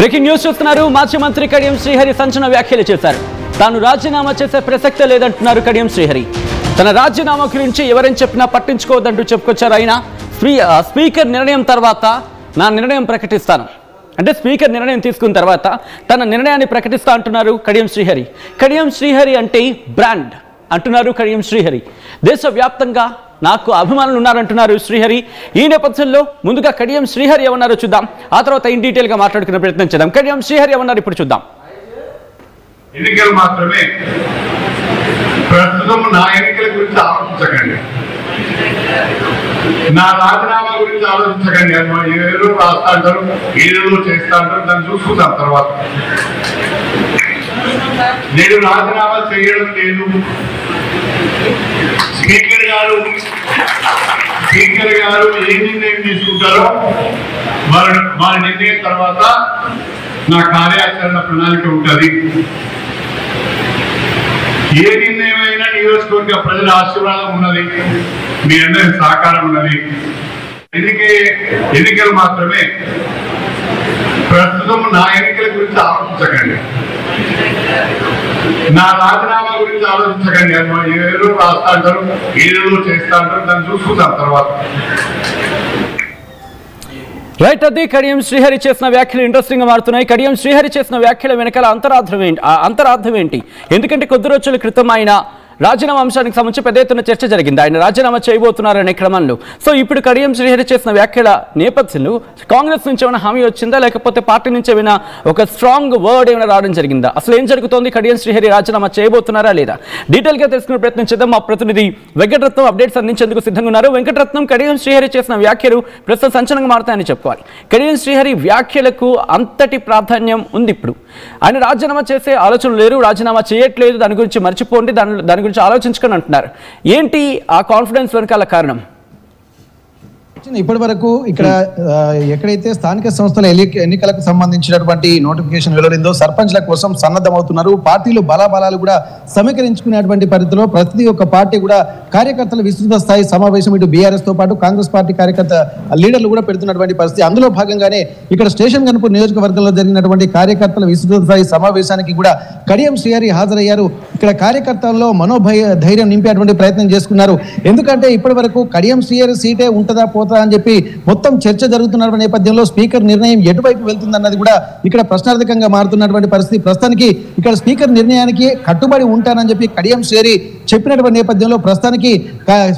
Breaking news చూస్తున్నారు. మాజీ మంత్రి కడియం శ్రీహరి సంచలన వ్యాఖ్యలు చేశారు. తాను రాజీనామా చేసే ప్రసక్తే లేదంటున్నారు కడియం శ్రీహరి. తన రాజీనామా గురించి ఎవరేం చెప్పినా పట్టించుకోవద్దంటూ చెప్పుకొచ్చారు. ఆయన స్పీకర్ నిర్ణయం తర్వాత నా నిర్ణయం ప్రకటిస్తాను అంటే స్పీకర్ నిర్ణయం తీసుకున్న తర్వాత తన నిర్ణయాన్ని ప్రకటిస్తా అంటున్నారు కడియం శ్రీహరి. కడియం శ్రీహరి అంటే బ్రాండ్ అంటున్నారు కడియం శ్రీహరి. దేశవ్యాప్తంగా నాకు అభిమానులు ఉన్నారంటున్నారు శ్రీహరి. ఈ నేపథ్యంలో ముందుగా కడియం శ్రీహరి ఏమన్నారో చూద్దాం, ఆ తర్వాత ఇన్ డీటెయిల్ గా మాట్లాడుకునే ప్రయత్నం చేద్దాం. కడియం శ్రీహరి ఏమన్నారు ఇప్పుడు చూద్దాం. ఎన్నికలు మాత్రమే, ప్రస్తుతం నా ఎన్నికల గురించి ఆలోచించకండి, నా రాజీనామా గురించి ఆలోచించకండి. ఏదో రాస్తా అంటారు, ఏదో చేస్తా అంటారు, దాన్ని చూసుకుందాం తర్వాత. నేను రాజీనామా చేయడం లేదు. స్పీకర్ గారు ఏ నిర్ణయం తీసుకుంటారో వారి నిర్ణయం తర్వాత నా కార్యాచరణ ప్రణాళిక ఉంటుంది. ఏ నిర్ణయం అయినా నియోజకవర్గ ప్రజల ఆశీర్వాదం ఉన్నది, మీ అందరి సహకారం ఉన్నది. ఎన్నికలు మాత్రమే, ప్రస్తుతం నా ఎన్నికల గురించి ఆలోచించకండి, నా రాజీనామా గురించి ఆలోచించకండి. ఏదో రాస్తా అంటారు, ఏదో చేస్తా అంటారు, దాన్ని చూసుకుందాం తర్వాత. రైట్, అది కడియం శ్రీహరి చేసిన వ్యాఖ్యలు ఇంట్రెస్టింగ్ గా మారుతున్నాయి. కడియం శ్రీహరి చేసిన వ్యాఖ్యల వెనకాల అంతరార్థం ఏంటి? ఎందుకంటే కొద్ది రోజుల క్రితం ఆయన రాజీనామా అంశానికి సంబంధించి పెద్ద ఎత్తున చర్చ జరిగింది. ఆయన రాజీనామా చేయబోతున్నారనే క్రమంలో. సో ఇప్పుడు కడియం శ్రీహరి చేసిన వ్యాఖ్యల నేపథ్యంలో కాంగ్రెస్ నుంచి ఏమైనా హామీ వచ్చిందా, లేకపోతే పార్టీ నుంచి ఏమైనా ఒక స్ట్రాంగ్ వర్డ్ ఏమైనా రావడం జరిగిందా? అసలు ఏం జరుగుతోంది? కడియం శ్రీహరి రాజీనామా చేయబోతున్నారా లేదా? డీటెయిల్ గా తెలుసుకునే ప్రయత్నం చేద్దాం. మా ప్రతినిధి వెంకటరత్నం అప్డేట్స్ అందించేందుకు సిద్ధంగా ఉన్నారు. వెంకటరత్నం, కడియం శ్రీహరి చేసిన వ్యాఖ్యలు ప్రస్తుతం సంచలనంగా మారుతాయని చెప్పుకోవాలి. కడియం శ్రీహరి వ్యాఖ్యలకు అంతటి ప్రాధాన్యం ఉంది. ఇప్పుడు ఆయన రాజీనామా చేసే ఆలోచనలు లేరు, రాజీనామా చేయట్లేదు, దాని గురించి మర్చిపోండి, దాని గురించి ఆలోచించుకొని అంటున్నారు. ఏంటి ఆ కాన్ఫిడెన్స్ వెనకాల కారణం? ఇప్పటి వరకు ఇక్కడ ఎక్కడైతే స్థానిక సంస్థల ఎన్నికలకు సంబంధించినటువంటి నోటిఫికేషన్ వెలువడిందో సర్పంచ్ల కోసం సన్నద్ధమవుతున్నారు. పార్టీలు బలాబలాలు కూడా సమీకరించుకునేటువంటి పరిధిలో ప్రతి ఒక్క పార్టీ కూడా కార్యకర్తల విస్తృత స్థాయి సమావేశం ఇటు బీఆర్ఎస్ తో పాటు కాంగ్రెస్ పార్టీ కార్యకర్త లీడర్లు కూడా పెడుతున్నటువంటి పరిస్థితి. అందులో భాగంగానే ఇక్కడ స్టేషన్ గన్పూర్ నియోజకవర్గంలో జరిగినటువంటి కార్యకర్తల విస్తృత స్థాయి సమావేశానికి కూడా కడియం శ్రీహరి హాజరయ్యారు. ఇక్కడ కార్యకర్తల్లో ధైర్యం నింపేటువంటి ప్రయత్నం చేసుకున్నారు. ఎందుకంటే ఇప్పటి వరకు కడియం శ్రీహరి సీటే ఉంటుందా పోతా అని చెప్పి మొత్తం చర్చ జరుగుతున్న నేపథ్యంలో స్పీకర్ నిర్ణయం ఎటువైపు వెళ్తుందన్నది కూడా ఇక్కడ ప్రశ్నార్థకంగా మారుతున్నటువంటి పరిస్థితి. ప్రస్తుతానికి ఇక్కడ స్పీకర్ నిర్ణయానికి కట్టుబడి ఉంటానని చెప్పి కడియం శ్రీహరి చెప్పినటువంటి నేపథ్యంలో ప్రస్తుతానికి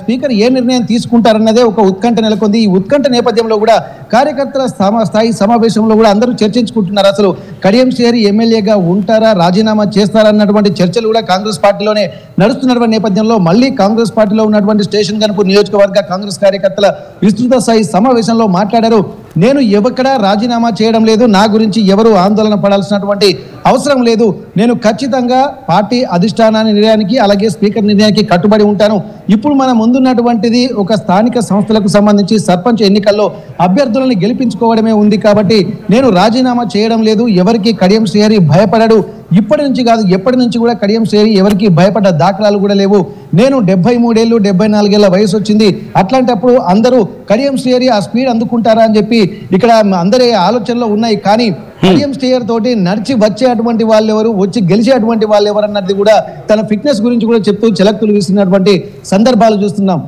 స్పీకర్ ఏ నిర్ణయం తీసుకుంటారన్నదే ఒక ఉత్కంఠ నెలకొంది. ఈ ఉత్కంఠ నేపథ్యంలో కూడా కార్యకర్తల స్థాయి సమావేశంలో కూడా అందరూ చర్చించుకుంటున్నారు. అసలు కడియం శ్రీహరి ఎమ్మెల్యేగా ఉంటారా, రాజీనామా చేస్తారా అన్నటువంటి చర్చలు కూడా కాంగ్రెస్ పార్టీలోనే నడుస్తున్నటువంటి నేపథ్యంలో మళ్ళీ కాంగ్రెస్ పార్టీలో ఉన్నటువంటి స్టేషన్ గన్పూర్ నియోజకవర్గ కాంగ్రెస్ కార్యకర్తల విస్తృత స్థాయి సమావేశంలో మాట్లాడారు. నేను ఎవరికడా రాజీనామా చేయడం లేదు, నా గురించి ఎవరు ఆందోళన పడాల్సినటువంటి అవసరం లేదు, నేను ఖచ్చితంగా పార్టీ అధిష్టానాన్ని నిర్ణయానికి అలాగే స్పీకర్ నిర్ణయానికి కట్టుబడి ఉంటాను. ఇప్పుడు మన ముందున్నటువంటిది ఒక స్థానిక సంస్థలకు సంబంధించి సర్పంచ్ ఎన్నికల్లో అభ్యర్థులను గెలిపించుకోవడమే ఉంది కాబట్టి నేను రాజీనామా చేయడం లేదు. ఎవరికి కడియం శ్రీహరి భయపడడు, ఇప్పటి నుంచి కాదు ఎప్పటి నుంచి కూడా కడియం శ్రీహరి ఎవరికి భయపడ్డ దాఖలాలు కూడా లేవు. నేను 73 ఏళ్ళు 74 ఏళ్ల వయసు వచ్చింది, అట్లాంటప్పుడు అందరూ కడియం శ్రీహరి ఆ స్పీడ్ అందుకుంటారా అని చెప్పి ఇక్కడ అందరి ఆలోచనలో ఉన్నాయి. కానీ కడియం శ్రీహరి తోటి నడిచి వచ్చేటువంటి వాళ్ళు ఎవరు, వచ్చి గెలిచేటువంటి వాళ్ళు ఎవరు అన్నది కూడా తన ఫిట్నెస్ గురించి కూడా చెప్తూ చెలక్తులు వీస్తున్నటువంటి సందర్భాలు చూస్తున్నాం.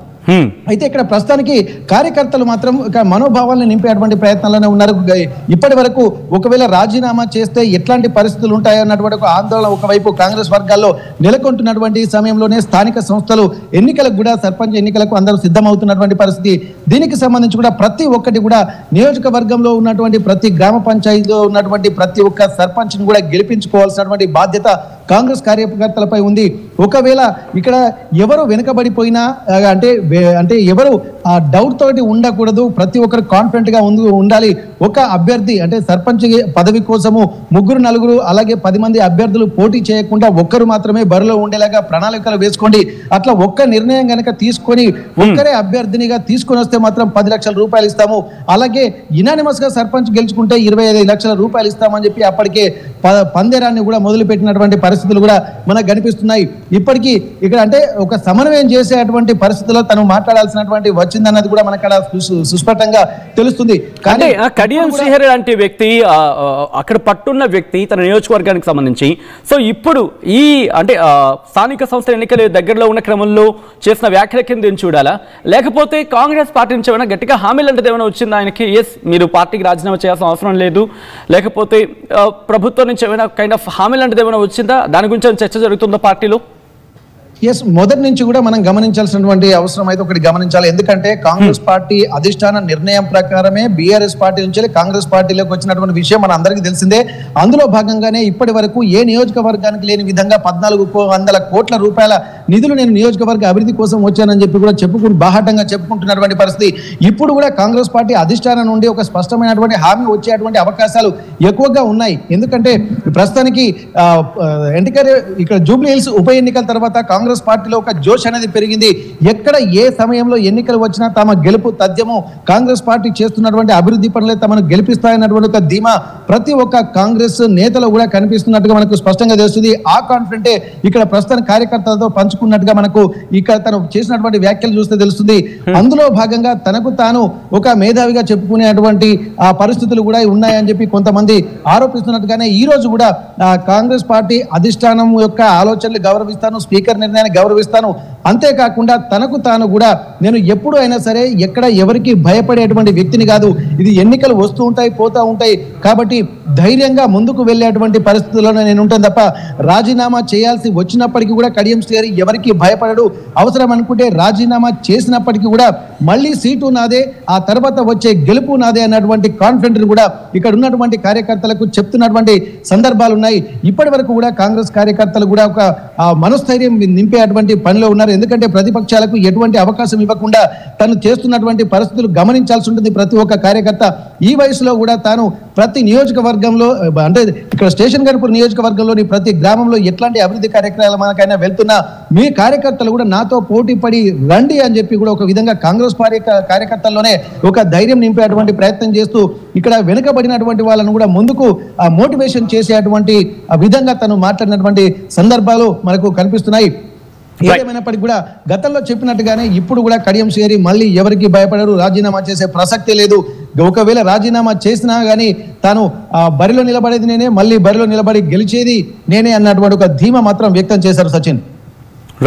అయితే ఇక్కడ ప్రస్తుతానికి కార్యకర్తలు మాత్రం మనోభావాలను నింపేటువంటి ప్రయత్నాల్లోనే ఉన్నారు. ఇప్పటి వరకు ఒకవేళ రాజీనామా చేస్తే ఎట్లాంటి పరిస్థితులు ఉంటాయో అన్నటువంటి ఒక ఆందోళన ఒకవైపు కాంగ్రెస్ వర్గాల్లో నెలకొంటున్నటువంటి సమయంలోనే స్థానిక సంస్థలు ఎన్నికలకు కూడా సర్పంచ్ ఎన్నికలకు అందరూ సిద్ధమవుతున్నటువంటి పరిస్థితి. దీనికి సంబంధించి కూడా ప్రతి ఒక్కటి కూడా నియోజకవర్గంలో ఉన్నటువంటి ప్రతి గ్రామ పంచాయతీలో ఉన్నటువంటి ప్రతి ఒక్క సర్పంచ్ని కూడా గెలిపించుకోవాల్సినటువంటి బాధ్యత కాంగ్రెస్ కార్యకర్తలపై ఉంది. ఒకవేళ ఇక్కడ ఎవరు వెనుకబడిపోయినా అంటే ఎవరు ఆ డౌట్ తోటి ఉండకూడదు, ప్రతి ఒక్కరు కాన్ఫిడెంట్ గా ఉండాలి. ఒక అభ్యర్థి అంటే సర్పంచ్ పదవి కోసము 3-4 అలాగే 10 మంది అభ్యర్థులు పోటీ చేయకుండా ఒక్కరు మాత్రమే బరిలో ఉండేలాగా ప్రణాళికలు వేసుకోండి. అట్లా ఒక్క నిర్ణయం కనుక తీసుకొని ఒక్కరే అభ్యర్థినిగా తీసుకొని వస్తే మాత్రం 10 లక్షల రూపాయలు ఇస్తాము, అలాగే యునానిమస్ గా సర్పంచ్ గెలుచుకుంటే 25 లక్షల రూపాయలు ఇస్తామని చెప్పి అప్పటికే పందేరాన్ని కూడా మొదలుపెట్టినటువంటి పరిస్థితులు కూడా మనకు కనిపిస్తున్నాయి. ఇప్పటికీ ఇక్కడ అంటే ఒక సమన్వయం చేసేటువంటి పరిస్థితుల్లో తను మాట్లాడాల్సినటువంటి వచ్చిందన్నది కూడా మనకు అక్కడ సుస్పష్టంగా తెలుస్తుంది. కానీ కడియం శ్రీహరి లాంటి వ్యక్తి అక్కడ పట్టున్న వ్యక్తి తన నియోజకవర్గానికి సంబంధించి సో ఇప్పుడు ఈ అంటే స్థానిక సంస్థల ఎన్నికల దగ్గరలో ఉన్న క్రమంలో చేసిన వ్యాఖ్యల కింద చూడాలా, లేకపోతే కాంగ్రెస్ పార్టీ నుంచి ఏమైనా గట్టిగా హామీలు అంటే ఏమైనా వచ్చిందా ఆయనకి, ఎస్ మీరు పార్టీకి రాజీనామా చేయాల్సిన అవసరం లేదు, లేకపోతే ప్రభుత్వం నుంచి ఏమైనా కైండ్ ఆఫ్ హామీలు అంటే ఏమైనా వచ్చిందా, దాని గురించి చర్చ జరుగుతుందా పార్టీలో? ఎస్, మొదటి నుంచి కూడా మనం గమనించాల్సినటువంటి అవసరం అయితే ఒకటి గమనించాలి. ఎందుకంటే కాంగ్రెస్ పార్టీ అధిష్టాన నిర్ణయం ప్రకారమే బీఆర్ఎస్ పార్టీ నుంచి కాంగ్రెస్ పార్టీలోకి వచ్చినటువంటి విషయం మన అందరికీ తెలిసిందే. అందులో భాగంగానే ఇప్పటి వరకు ఏ నియోజకవర్గానికి లేని విధంగా 1400 కోట్ల రూపాయల నిధులు నేను నియోజకవర్గ అభివృద్ధి కోసం వచ్చానని చెప్పి కూడా బాహాటంగా చెప్పుకుంటున్నటువంటి పరిస్థితి. ఇప్పుడు కూడా కాంగ్రెస్ పార్టీ అధిష్టానం నుండి ఒక స్పష్టమైనటువంటి హామీ వచ్చేటువంటి అవకాశాలు ఎక్కువగా ఉన్నాయి. ఎందుకంటే ప్రస్తుతానికి ఇక్కడ జూబ్లీ హిల్స్ ఉప ఎన్నికల తర్వాత కాంగ్రెస్ పార్టీలో ఒక జోష్ అనేది పెరిగింది. ఎక్కడ ఏ సమయంలో ఎన్నికలు వచ్చినా తమ గెలుపు తథ్యము, కాంగ్రెస్ పార్టీ చేస్తున్నటువంటి అభివృద్ధి పనులే తమను గెలిపిస్తాయన్నటువంటి ఒక ధీమా ప్రతి ఒక్క కాంగ్రెస్ నేతలో కూడా కనిపిస్తున్నట్టుగా మనకు స్పష్టంగా తెలుస్తుంది. ఆ కాన్ఫిడెంటే ఇక్కడ ప్రస్తుత కార్యకర్తలతో పంచుకున్నట్టుగా మనకు ఇక్కడ తను చేసినటువంటి వ్యాఖ్యలు చూస్తే తెలుస్తుంది. అందులో భాగంగా తనకు తాను ఒక మేధావిగా చెప్పుకునేటువంటి ఆ పరిస్థితులు కూడా ఉన్నాయని చెప్పి కొంతమంది ఆరోపిస్తున్నట్టుగానే ఈ రోజు కూడా కాంగ్రెస్ పార్టీ అధిష్టానం యొక్క ఆలోచనలు గౌరవిస్తాను, స్పీకర్ నిర్ణయాన్ని గౌరవిస్తాను, అంతేకాకుండా తనకు తాను కూడా నేను ఎప్పుడు అయినా సరే ఎక్కడ ఎవరికి భయపడేటువంటి వ్యక్తిని కాదు, ఇది ఎన్నికలు వస్తూ ఉంటాయి పోతూ ఉంటాయి కాబట్టి ధైర్యంగా ముందుకు వెళ్ళేటువంటి పరిస్థితుల్లోనే నేను ఉంటాను తప్ప రాజీనామా చేయాల్సి వచ్చినప్పటికీ కూడా కడియం శ్రీహరి ఎవరికి భయపడడు, అవసరం అనుకుంటే రాజీనామా చేసినప్పటికీ కూడా మళ్ళీ సీటు నాదే, ఆ తర్వాత వచ్చే గెలుపు నాదే అన్నటువంటి కాన్ఫిడెంట్ కూడా ఇక్కడ ఉన్నటువంటి కార్యకర్తలకు చెప్తున్నటువంటి సందర్భాలు ఉన్నాయి. ఇప్పటి వరకు కూడా కాంగ్రెస్ కార్యకర్తలు కూడా ఒక మనస్థైర్యం నింపేటువంటి పనిలో ఉన్నారు. ఎందుకంటే ప్రతిపక్షాలకు ఎటువంటి అవకాశం ఇవ్వకుండా తను చేస్తున్నటువంటి పరిస్థితులు గమనించాల్సి ఉంటుంది ప్రతి ఒక్క కార్యకర్త. ఈ వయసులో కూడా తాను ప్రతి నియోజకవర్గంలో అంటే ఇక్కడ స్టేషన్ గణపూర్ నియోజకవర్గంలోని ప్రతి గ్రామంలో ఎట్లాంటి అభివృద్ధి కార్యక్రమాలకైనా వెళ్తున్నా మీ కార్యకర్తలు కూడా నాతో పోటీ పడి రండి అని చెప్పి కూడా ఒక విధంగా కాంగ్రెస్ పార్టీ కార్యకర్తల్లోనే ఒక ధైర్యం నింపేటువంటి ప్రయత్నం చేస్తూ ఇక్కడ వెనుకబడినటువంటి వాళ్ళను కూడా ముందుకు మోటివేషన్ చేసేటువంటి విధంగా తను మాట్లాడినటువంటి సందర్భాలు మనకు కనిపిస్తున్నాయి. ఏదేమైనప్పటికీ కూడా గతంలో చెప్పినట్టుగానే ఇప్పుడు కూడా కడియం శ్రీహరి మళ్ళీ ఎవరికి భయపడరు, రాజీనామా చేసే ప్రసక్తే లేదు. ఒకవేళ రాజీనామా చేసినా గానీ తాను బరిలో నిలబడేది నేనే, మళ్ళీ బరిలో నిలబడి గెలిచేది నేనే అన్నటువంటి ఒక ధీమా మాత్రం వ్యక్తం చేశారు Sachin.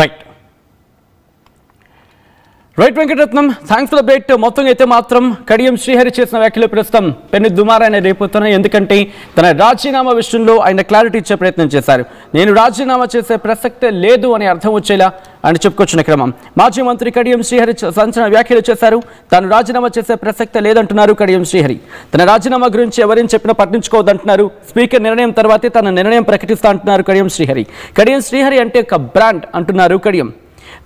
Right Venkataratnam, thanks for the bet. మొత్తం అయితే మాత్రం కడియం శ్రీహరి చేసిన వ్యాఖ్యలు ప్రస్తుతం పెను దుమారాన్ని రేపుతున్నాయి. ఎందుకంటే తన రాజీనామా విషయంలో ఆయన క్లారిటీ ఇచ్చే ప్రయత్నం చేశారు. నేను రాజీనామా చేసే ప్రసక్తే లేదు అని అర్థం వచ్చేలా ఆయన చెప్పుకొచ్చిన క్రమం. మాజీ మంత్రి కడియం శ్రీహరి సంచలన వ్యాఖ్యలు చేశారు. తాను రాజీనామా చేసే ప్రసక్తే లేదంటున్నారు కడియం శ్రీహరి. తన రాజీనామా గురించి ఎవరేం చెప్పినా పట్టించుకోవద్దంటున్నారు. స్పీకర్ నిర్ణయం తర్వాతే తన నిర్ణయం ప్రకటిస్తా అంటున్నారు కడియం శ్రీహరి. కడియం శ్రీహరి అంటే ఒక బ్రాండ్ అంటున్నారు కడియం.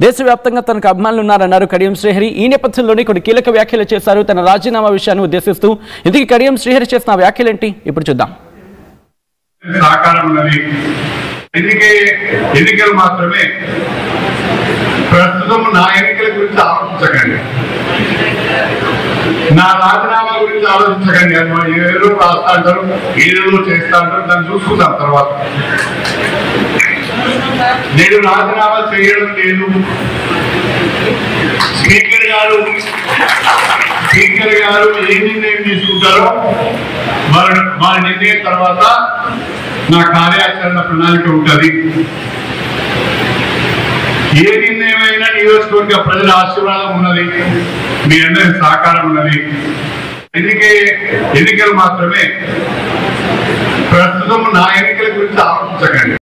దేశవ్యాప్తంగా తనకు అభిమానులు ఉన్నారన్నారు కడియం శ్రీహరి. ఈ నేపథ్యంలోనే కొన్ని కీలక వ్యాఖ్యలు చేశారు తన రాజీనామా విషయాన్ని ఉద్దేశిస్తూ. ఇందుకు కడియం శ్రీహరి చేసిన వ్యాఖ్యలు ఏంటి ఇప్పుడు చూద్దాం. ఎన్నికలు మాత్రమే, ప్రస్తుతం నా ఎన్నికల గురించి ఆలోచించకండి, నా రాజీనామా గురించి ఆలోచించకండి. ఏదో రాస్తా అంటారు, ఏదో చేస్తా అంటారు, దాన్ని చూసుకుందాం తర్వాత. నేను రాజీనామా చేయడం లేదు. స్పీకర్ గారు ఏ నిర్ణయం తీసుకుంటారో వారి నిర్ణయం తర్వాత నా కార్యాచరణ ప్రణాళిక ఉంటుంది. ఏ నిర్ణయమైనా నియోజకవర్గ ప్రజల ఆశీర్వాదం ఉన్నది, మీ అందరి సహకారం ఉన్నది. ఎన్నికలు మాత్రమే, ప్రస్తుతం నా ఎన్నికల గురించి ఆలోచించకండి.